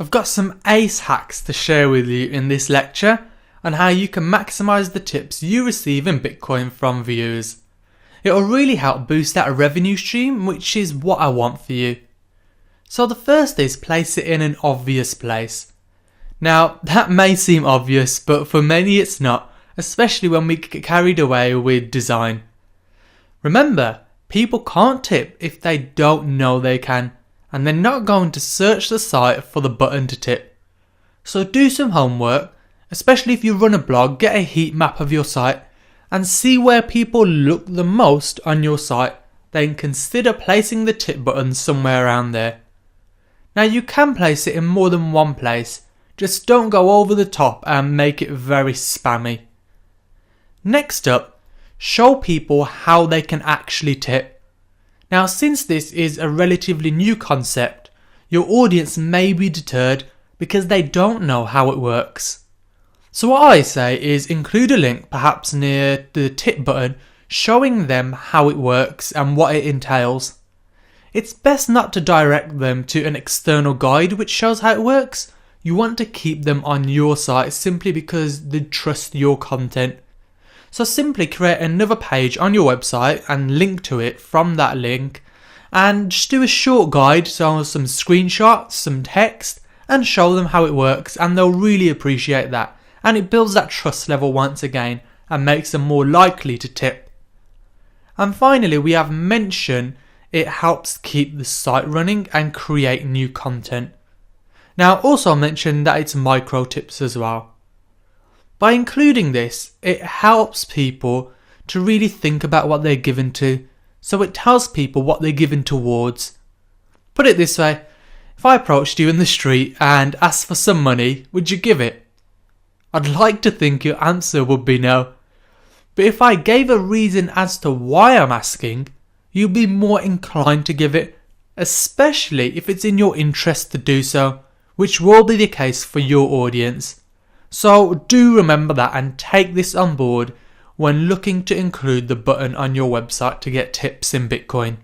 I've got some ace hacks to share with you in this lecture on how you can maximize the tips you receive in Bitcoin from viewers. It'll really help boost that revenue stream, which is what I want for you. So the first is place it in an obvious place. Now that may seem obvious, but for many it's not, especially when we get carried away with design. Remember, people can't tip if they don't know they can, and they're not going to search the site for the button to tip. So do some homework, especially if you run a blog, get a heat map of your site and see where people look the most on your site, then consider placing the tip button somewhere around there. Now you can place it in more than one place, just don't go over the top and make it very spammy. Next up, show people how they can actually tip. Now since this is a relatively new concept, your audience may be deterred because they don't know how it works. So what I say is include a link perhaps near the tip button showing them how it works and what it entails. It's best not to direct them to an external guide which shows how it works. You want to keep them on your site simply because they trust your content. So simply create another page on your website and link to it from that link, and just do a short guide, so some screenshots, some text, and show them how it works, and they'll really appreciate that. And it builds that trust level once again and makes them more likely to tip. And finally, we have mention it helps keep the site running and create new content. Now also mention that it's micro tips as well. By including this, it helps people to really think about what they're given to, so it tells people what they're given towards. Put it this way, if I approached you in the street and asked for some money, would you give it? I'd like to think your answer would be no. But if I gave a reason as to why I'm asking, you'd be more inclined to give it, especially if it's in your interest to do so, which will be the case for your audience. So do remember that and take this on board when looking to include the button on your website to get tips in Bitcoin.